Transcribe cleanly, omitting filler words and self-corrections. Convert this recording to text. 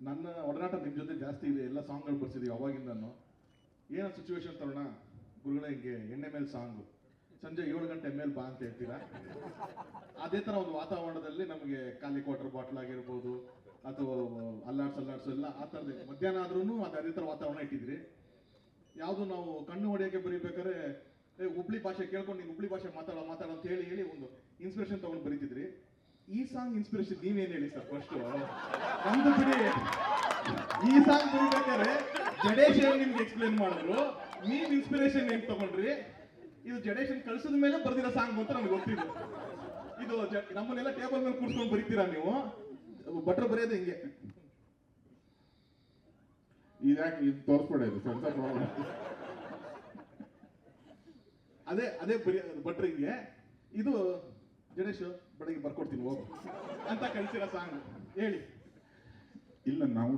ನನ್ನ ಒಡನಾಟ ನಿಮ್ಮ ಜೊತೆ ಜಾಸ್ತಿ ಇದೆ, ಎಲ್ಲ ಸಾಂಗ್ಗಳು ಬರ್ಸಿದೀವಿ ಅವಾಗಿಂದನು. ಏನೋ ಸಿಚುವೇಶನ್ ತರೋಣ ಗುರುಗಳೇ, ಹಿಂಗೆ ಎಣ್ಣೆ ಮೇಲೆ ಸಾಂಗು, ಸಂಜೆ 7 ಗಂಟೆ ಮೇಲೆ ಬಾ ಅಂತ ಹೇಳ್ತೀರಾ. ಅದೇ ಥರ ಒಂದು ವಾತಾವರಣದಲ್ಲಿ ನಮಗೆ ಖಾಲಿ ಕ್ವಾರ್ಟರ್ ಬಾಟ್ಲ್ ಆಗಿರ್ಬೋದು ಅಥವಾ ಅಲ್ಲಾಡ್ಸು ಎಲ್ಲ ಆ ಥರದ್ದು ಮಧ್ಯಾಹ್ನ ಆದ್ರೂ ಅದೇ ಥರ ವಾತಾವರಣ ಇಟ್ಟಿದ್ರಿ. ಯಾವುದು ನಾವು ಕಣ್ಣು ಹೊಡೆಯೋಕ್ಕೆ ಬರೀಬೇಕಾದ್ರೆ ಹುಬ್ಳಿ ಭಾಷೆ ಕೇಳ್ಕೊಂಡು ನೀನು ಹುಬ್ಳಿ ಭಾಷೆ ಮಾತಾಡೋ ಅಂತ ಹೇಳಿ ಒಂದು ಇನ್ಸ್ಪಿರೇಷನ್ ತಗೊಂಡು ಬರೀತಿದ್ರಿ. ಈ ಸಾಂಗ್ ಇನ್ಸ್ಪಿರೇಷನ್ ನೀವೇನು ಹೇಳಿ ಸರ್ ಫಸ್ಟು? ನಮ್ದು ಬಿಡಿ, ಈ ಸಾಂಗ್ ಬರೀಬೇಕಾದ್ರೆ ಜಡೇಶ್ ಏನ್ ನಿಮ್ಗೆ ಎಕ್ಸ್ಪ್ಲೇನ್ ಮಾಡಿದ್ರು, ನೀವ್ ಇನ್ಸ್ಪಿರೇಷನ್ ಏನ್ ತಗೊಂಡ್ರಿ? ಇದು ಜಡೇಶನ್ ಕಳ್ಸಿದ ಮೇಲೆ ಬರ್ದಿರೋ ಸಾಂಗ್ ಅಂತ ನಮ್ಗೆ ಗೊತ್ತಿದೆ. ಇದು ನಮ್ಮನ್ನೆಲ್ಲ ಟೇಬಲ್ ಮೇಲೆ ಕೂರ್ಸ್ಕೊಂಡು ಬರೀತೀರಾ ನೀವು? ಭಟ್ರು ಬರೆಯೋದು ಹಿಂಗೆ. ಇದ್ಯಾಕೆ ಇದು ತೋರಿಸ್ಬೇಡ, ಇದು ಸ್ವಂತ ಪ್ರಾಬ್ಲಮ್. ಅದೇ ಬರೀ ಭಟ್ರಿಗೆ ಇದು ಜಡೇಶ್ ಬೆಳಗ್ಗೆ ಬರ್ಕೊಡ್ತೀನಿ ಹೋಗು ಅಂತ ಕಳ್ಸಿರೋ ಸಾಂಗ್ ಹೇಳಿ. ಇಲ್ಲ, ನಾವು